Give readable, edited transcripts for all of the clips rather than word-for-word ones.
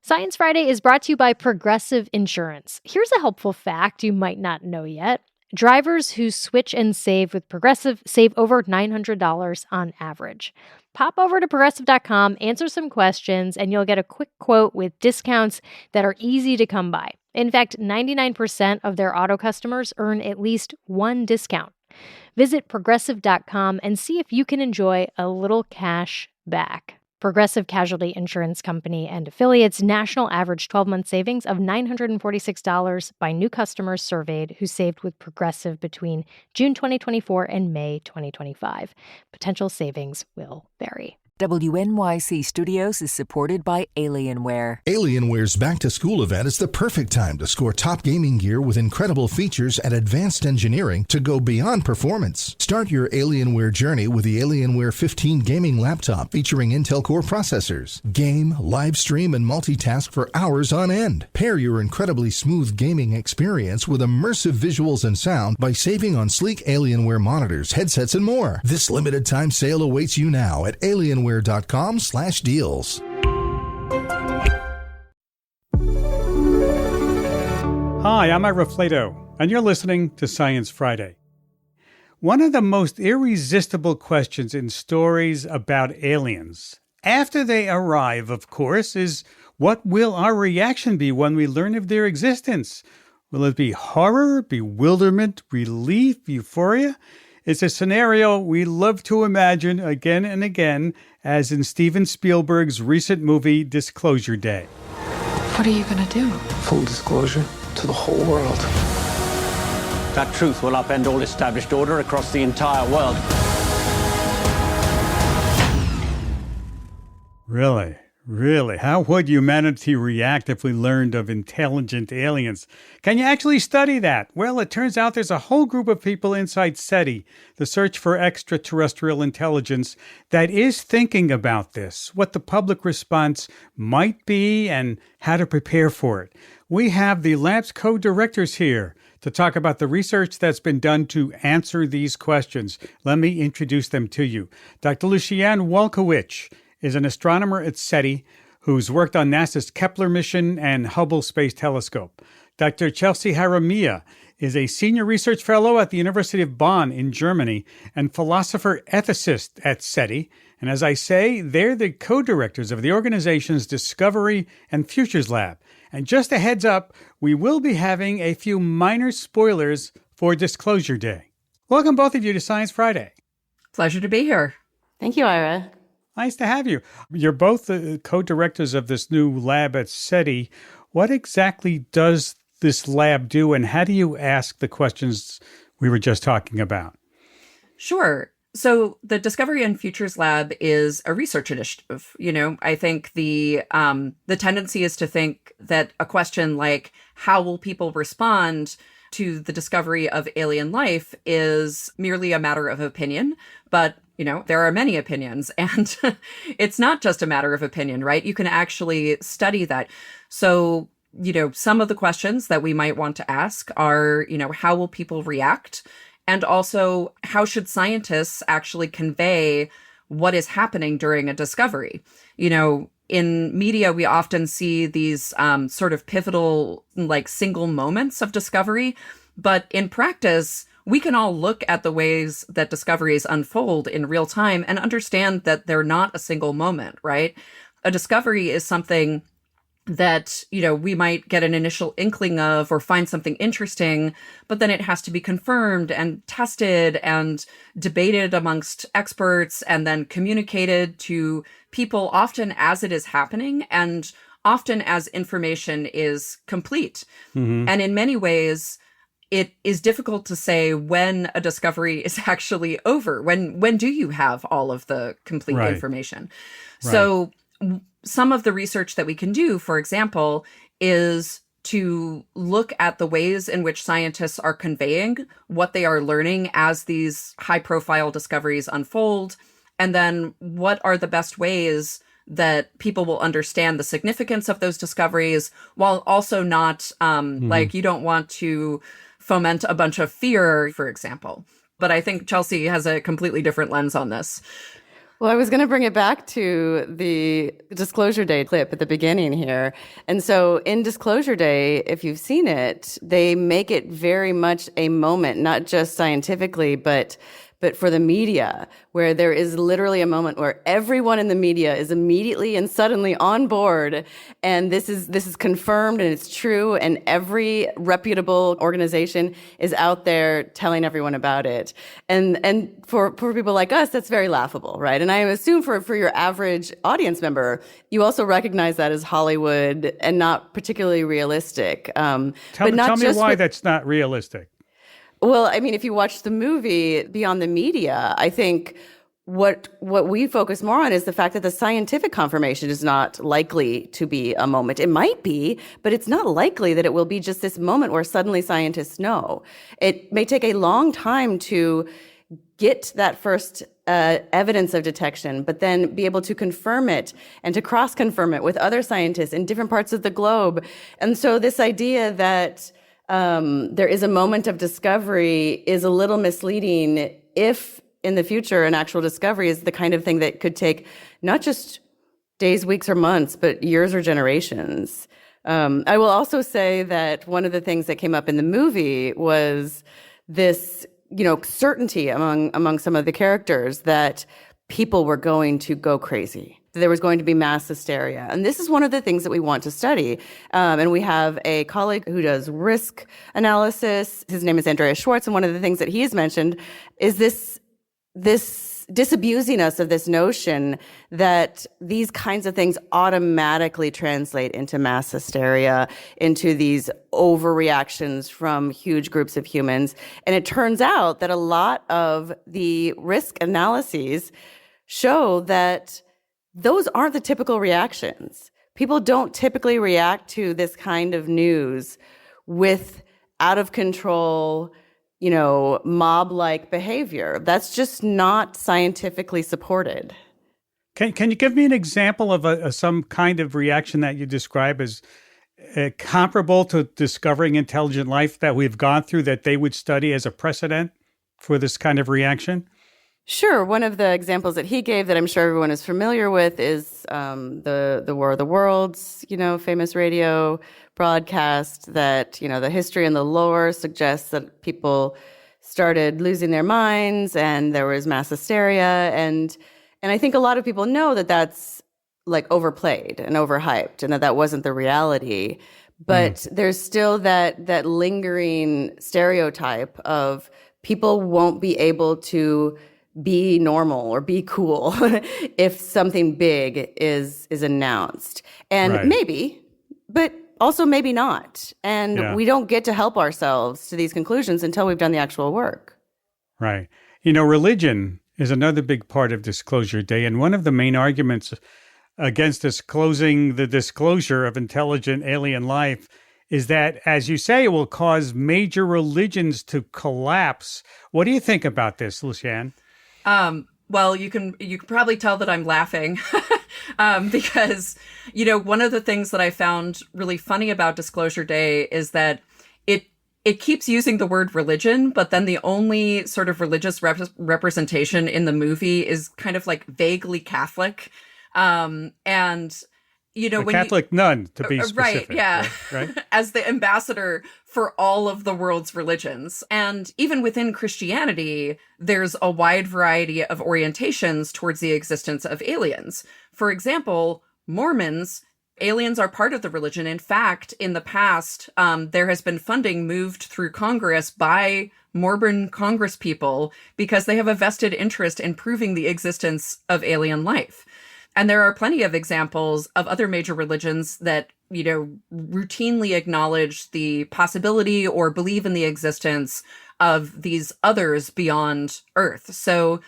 Science Friday is brought to you by Progressive Insurance. Here's a helpful fact you might not know yet. Drivers who switch and save with Progressive save over $900 on average. Pop over to Progressive.com, answer some questions, and you'll get a quick quote with discounts that are easy to come by. In fact, 99% of their auto customers earn at least one discount. Visit Progressive.com and see if you can enjoy a little cash back. Progressive Casualty Insurance Company and Affiliates national average 12-month savings of $946 by new customers surveyed who saved with Progressive between June 2024 and May 2025. Potential savings will vary. WNYC Studios is supported by Alienware. Alienware's back-to-school event is the perfect time to score top gaming gear with incredible features and advanced engineering to go beyond performance. Start your Alienware journey with the Alienware 15 gaming laptop featuring Intel Core processors. Game, live stream, and multitask for hours on end. Pair your incredibly smooth gaming experience with immersive visuals and sound by saving on sleek Alienware monitors, headsets, and more. This limited time sale awaits you now at Alienware.com/deals. Hi, I'm Ira Flatow, and you're listening to Science Friday. One of the most irresistible questions in stories about aliens, after they arrive, of course, is what will our reaction be when we learn of their existence? Will it be horror, bewilderment, relief, euphoria? It's a scenario we love to imagine again and again, as in Steven Spielberg's recent movie, Disclosure Day. What are you going to do? Full disclosure to the whole world. That truth will upend all established order across the entire world. Really? Really? How would humanity react if we learned of intelligent aliens? Can you actually study that? Well, it turns out there's a whole group of people inside SETI, the Search for Extraterrestrial Intelligence, that is thinking about this, what the public response might be and how to prepare for it. We have the lab's co-directors here to talk about the research that's been done to answer these questions. Let me introduce them to you. Dr. Lucian Walkowicz is an astronomer at SETI who's worked on NASA's Kepler mission and Hubble Space Telescope. Dr. Chelsea Haramia is a senior research fellow at the University of Bonn in Germany and philosopher-ethicist at SETI. And as I say, they're the co-directors of the organization's Discovery and Futures Lab. And just a heads up, we will be having a few minor spoilers for Disclosure Day. Welcome both of you to Science Friday. Pleasure to be here. Thank you, Ira. Nice to have you. You're both the co-directors of this new lab at SETI. What exactly does this lab do, and how do you ask the questions we were just talking about? Sure. So the Discovery and Futures Lab is a research initiative. I think the tendency is to think that a question like, how will people respond to the discovery of alien life, is merely a matter of opinion. But there are many opinions, and it's not just a matter of opinion, right? You can actually study that. So, some of the questions that we might want to ask are, how will people react? And also, how should scientists actually convey what is happening during a discovery? In media, we often see these sort of pivotal, single moments of discovery. But in practice, we can all look at the ways that discoveries unfold in real time and understand that they're not a single moment, right? A discovery is something that, we might get an initial inkling of or find something interesting, but then it has to be confirmed and tested and debated amongst experts and then communicated to people, often as it is happening and often as information is complete. Mm-hmm. And in many ways, it is difficult to say when a discovery is actually over. When do you have all of the complete information? Right. So some of the research that we can do, for example, is to look at the ways in which scientists are conveying what they are learning as these high-profile discoveries unfold, and then what are the best ways that people will understand the significance of those discoveries, while also not, you don't want to foment a bunch of fear, for example. But I think Chelsea has a completely different lens on this. Well, I was going to bring it back to the Disclosure Day clip at the beginning here. And so in Disclosure Day, if you've seen it, they make it very much a moment, not just scientifically, but for the media, where there is literally a moment where everyone in the media is immediately and suddenly on board, and this is confirmed and it's true, and every reputable organization is out there telling everyone about it. And for people like us, that's very laughable, right? And I assume for your average audience member, you also recognize that as Hollywood and not particularly realistic. Tell me why that's not realistic. Well, I mean, if you watch the movie Beyond the Media, I think what we focus more on is the fact that the scientific confirmation is not likely to be a moment. It might be, but it's not likely that it will be just this moment where suddenly scientists know. It may take a long time to get that first evidence of detection, but then be able to confirm it and to cross-confirm it with other scientists in different parts of the globe. And so this idea that there is a moment of discovery is a little misleading if in the future an actual discovery is the kind of thing that could take not just days, weeks, or months, but years or generations. I will also say that one of the things that came up in the movie was this, certainty among some of the characters that people were going to go crazy. There was going to be mass hysteria. And this is one of the things that we want to study. And we have a colleague who does risk analysis. His name is Andreas Schwartz. And one of the things that he's mentioned is this disabusing us of this notion that these kinds of things automatically translate into mass hysteria, into these overreactions from huge groups of humans. And it turns out that a lot of the risk analyses show that those aren't the typical reactions. People don't typically react to this kind of news with out of control, mob-like behavior. That's just not scientifically supported. Can you give me an example of some kind of reaction that you describe as comparable to discovering intelligent life that we've gone through that they would study as a precedent for this kind of reaction? Sure. One of the examples that he gave that I'm sure everyone is familiar with is the War of the Worlds, famous radio broadcast that, the history and the lore suggests that people started losing their minds and there was mass hysteria. And I think a lot of people know that that's like overplayed and overhyped and that wasn't the reality. But there's still that lingering stereotype of people won't be able to be normal or be cool if something big is announced. And maybe, but also maybe not. And we don't get to help ourselves to these conclusions until we've done the actual work. Right. Religion is another big part of Disclosure Day. And one of the main arguments against disclosing the disclosure of intelligent alien life is that, as you say, it will cause major religions to collapse. What do you think about this, Lucian? Well, you can probably tell that I'm laughing because, one of the things that I found really funny about Disclosure Day is that it keeps using the word religion, but then the only sort of religious representation in the movie is kind of like vaguely Catholic. And a Catholic nun, to be specific. Right, yeah. Right? As the ambassador for all of the world's religions. And even within Christianity, there's a wide variety of orientations towards the existence of aliens. For example, Mormons, aliens are part of the religion. In fact, in the past, there has been funding moved through Congress by Mormon congresspeople because they have a vested interest in proving the existence of alien life. And there are plenty of examples of other major religions that, routinely acknowledge the possibility or believe in the existence of these others beyond Earth. So,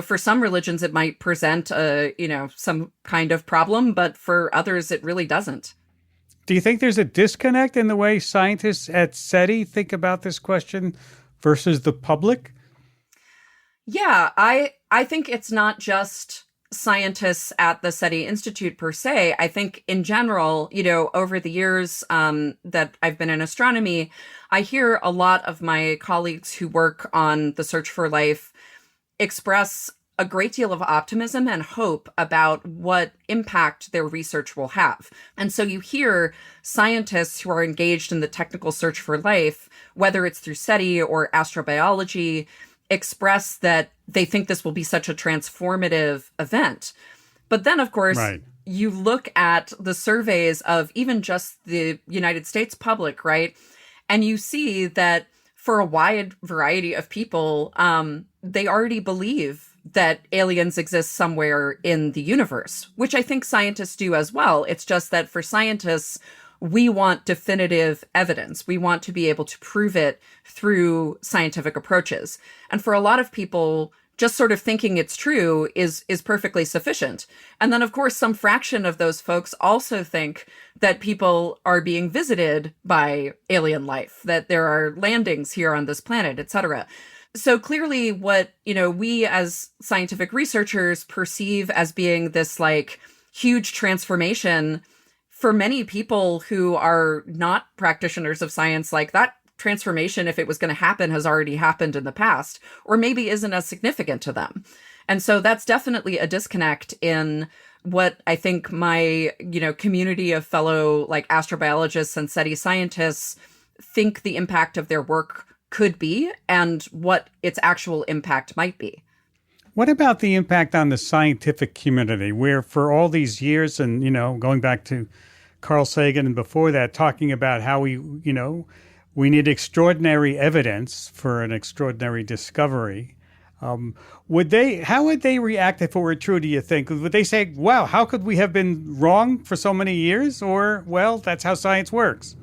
for some religions, it might present some kind of problem, but for others, it really doesn't. Do you think there's a disconnect in the way scientists at SETI think about this question versus the public? Yeah, I think it's not just scientists at the SETI Institute per se. I think in general, over the years that I've been in astronomy, I hear a lot of my colleagues who work on the search for life express a great deal of optimism and hope about what impact their research will have. And so you hear scientists who are engaged in the technical search for life, whether it's through SETI or astrobiology, express that they think this will be such a transformative event. But then, of course, you look at the surveys of even just the United States public, right? And you see that for a wide variety of people, they already believe that aliens exist somewhere in the universe, which I think scientists do as well. It's just that for scientists, we want definitive evidence. We want to be able to prove it through scientific approaches. And for a lot of people, just sort of thinking it's true is perfectly sufficient. And then, of course, some fraction of those folks also think that people are being visited by alien life, that there are landings here on this planet, et cetera. So clearly what, we as scientific researchers perceive as being this like huge transformation, for many people who are not practitioners of science, like that transformation, if it was going to happen, has already happened in the past, or maybe isn't as significant to them. And so that's definitely a disconnect in what I think my, community of fellow like astrobiologists and SETI scientists think the impact of their work could be and what its actual impact might be. What about the impact on the scientific community, where for all these years and, going back to Carl Sagan and before that, talking about how we need extraordinary evidence for an extraordinary discovery. How would they react if it were true, do you think? Would they say, wow, how could we have been wrong for so many years? Or, well, that's how science works?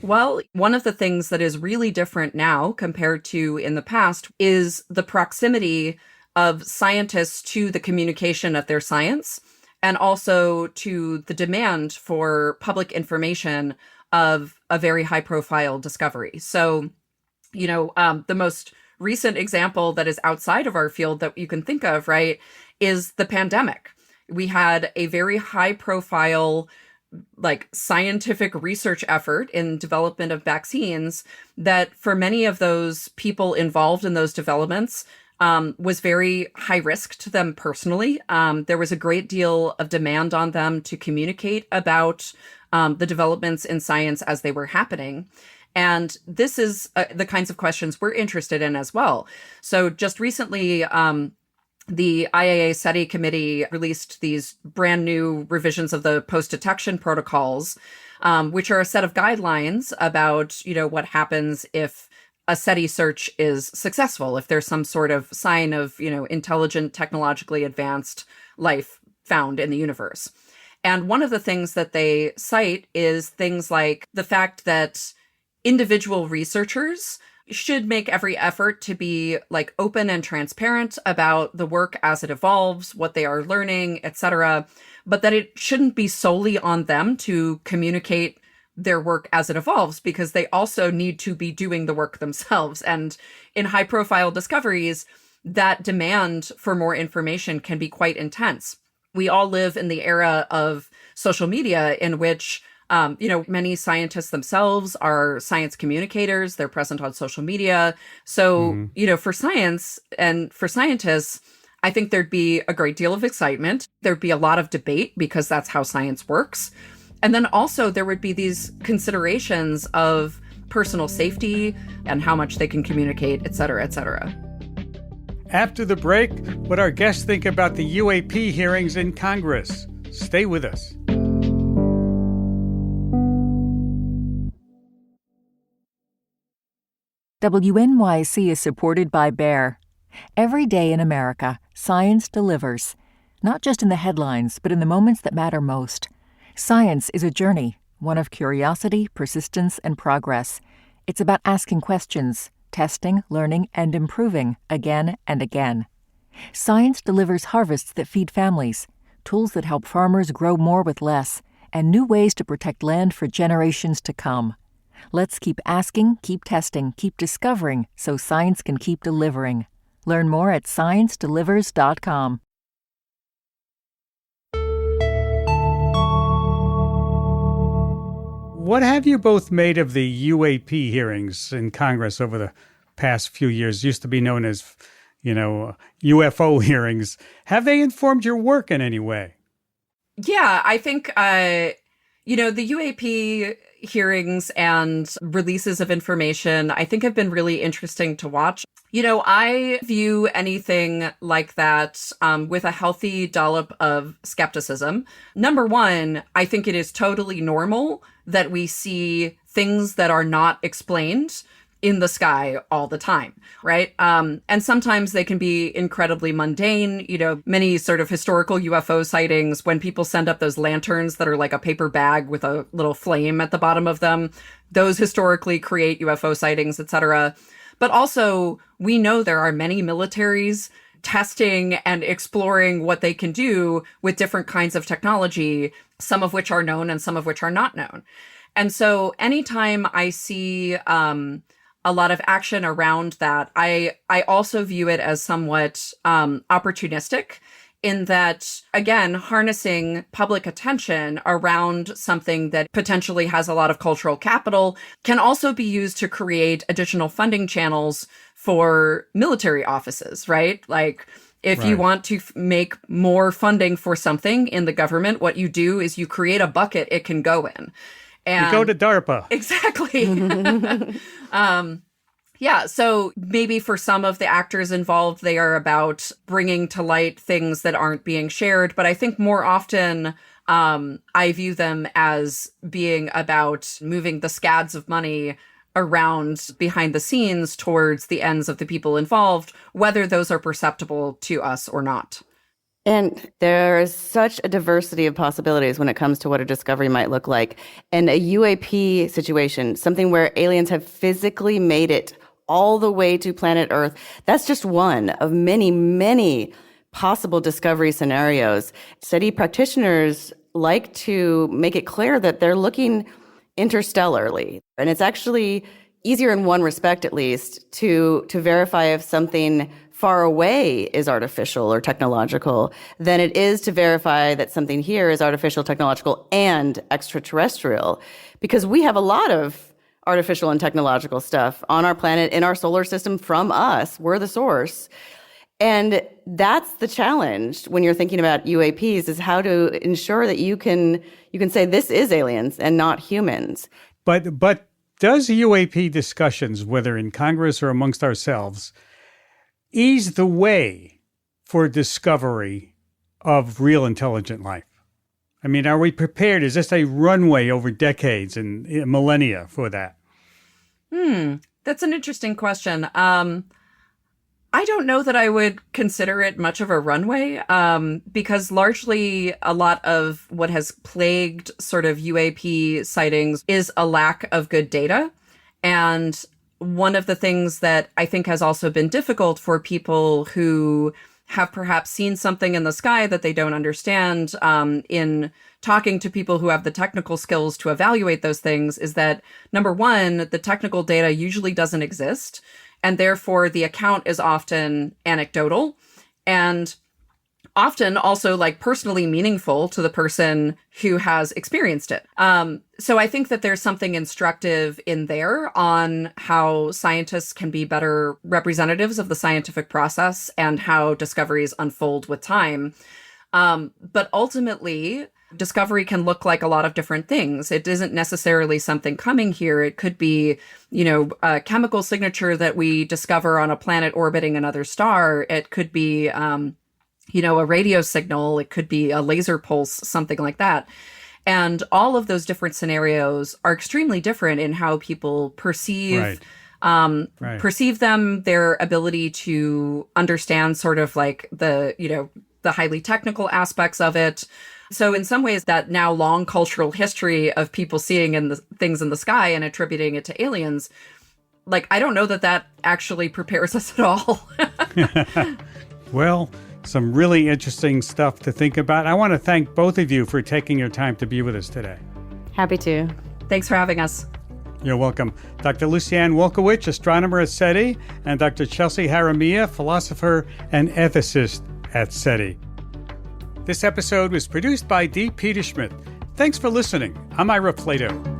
Well, one of the things that is really different now compared to in the past is the proximity of scientists to the communication of their science, and also to the demand for public information of a very high profile discovery. So, the most recent example that is outside of our field that you can think of, right, is the pandemic. We had a very high profile like scientific research effort in development of vaccines that for many of those people involved in those developments was very high risk to them personally. There was a great deal of demand on them to communicate about the developments in science as they were happening. And this is the kinds of questions we're interested in as well. So just recently, the IAA SETI committee released these brand new revisions of the post-detection protocols, which are a set of guidelines about, what happens if a SETI search is successful, if there's some sort of sign of, intelligent, technologically advanced life found in the universe. And one of the things that they cite is things like the fact that individual researchers should make every effort to be like open and transparent about the work as it evolves, what they are learning, etc., but that it shouldn't be solely on them to communicate their work as it evolves, because they also need to be doing the work themselves. And in high profile discoveries, that demand for more information can be quite intense. We all live in the era of social media in which many scientists themselves are science communicators. They're present on social media. So, for science and for scientists, I think there'd be a great deal of excitement. There'd be a lot of debate because that's how science works. And then also there would be these considerations of personal safety and how much they can communicate, et cetera, et cetera. After the break, what our guests think about the UAP hearings in Congress. Stay with us. WNYC is supported by Bayer. Every day in America, science delivers. Not just in the headlines, but in the moments that matter most. Science is a journey, one of curiosity, persistence, and progress. It's about asking questions, testing, learning, and improving again and again. Science delivers harvests that feed families, tools that help farmers grow more with less, and new ways to protect land for generations to come. Let's keep asking, keep testing, keep discovering, so science can keep delivering. Learn more at sciencedelivers.com. What have you both made of the UAP hearings in Congress over the past few years? Used to be known as, UFO hearings. Have they informed your work in any way? Yeah, I think, the UAP hearings and releases of information, I think have been really interesting to watch. I view anything like that with a healthy dollop of skepticism. Number one, I think it is totally normal that we see things that are not explained in the sky all the time, right? And sometimes they can be incredibly mundane. Many sort of historical UFO sightings, when people send up those lanterns that are like a paper bag with a little flame at the bottom of them, those historically create UFO sightings, etc. But also, we know there are many militaries testing and exploring what they can do with different kinds of technology, some of which are known and some of which are not known. And so anytime I see a lot of action around that, I also view it as somewhat opportunistic, in that, again, harnessing public attention around something that potentially has a lot of cultural capital can also be used to create additional funding channels for military offices, right? Like, if you want to make more funding for something in the government, what you do is you create a bucket it can go in. And you go to DARPA. Exactly. Yeah, so maybe for some of the actors involved, they are about bringing to light things that aren't being shared. But I think more often, I view them as being about moving the scads of money around behind the scenes towards the ends of the people involved, whether those are perceptible to us or not. And there is such a diversity of possibilities when it comes to what a discovery might look like. And a UAP situation, something where aliens have physically made it all the way to planet Earth, that's just one of many, many possible discovery scenarios. SETI practitioners like to make it clear that they're looking interstellarly. And it's actually easier in one respect, at least, to verify if something far away is artificial or technological than it is to verify that something here is artificial, technological, and extraterrestrial. Because we have a lot of artificial and technological stuff on our planet, in our solar system, from us. We're the source. And that's the challenge when you're thinking about UAPs, is how to ensure that you can say this is aliens and not humans. But does UAP discussions, whether in Congress or amongst ourselves, ease the way for discovery of real intelligent life? I mean, are we prepared? Is this a runway over decades and millennia for that? That's an interesting question. I don't know that I would consider it much of a runway, because largely a lot of what has plagued sort of UAP sightings is a lack of good data. And one of the things that I think has also been difficult for people who have perhaps seen something in the sky that they don't understand, in talking to people who have the technical skills to evaluate those things, is that, number one, the technical data usually doesn't exist, and therefore the account is often anecdotal and often also like personally meaningful to the person who has experienced it. So I think that there's something instructive in there on how scientists can be better representatives of the scientific process and how discoveries unfold with time. But ultimately, discovery can look like a lot of different things. It isn't necessarily something coming here. It could be, a chemical signature that we discover on a planet orbiting another star. It could be, a radio signal. It could be a laser pulse, something like that. And all of those different scenarios are extremely different in how people perceive perceive them, their ability to understand sort of like the highly technical aspects of it. So in some ways, that now long cultural history of people seeing things in the sky and attributing it to aliens, like, I don't know that actually prepares us at all. Well, some really interesting stuff to think about. I want to thank both of you for taking your time to be with us today. Happy to. Thanks for having us. You're welcome. Dr. Lucian Walkowicz, astronomer at SETI, and Dr. Chelsea Haramia, philosopher and ethicist at SETI. This episode was produced by D. Peter Schmidt. Thanks for listening. I'm Ira Flatow.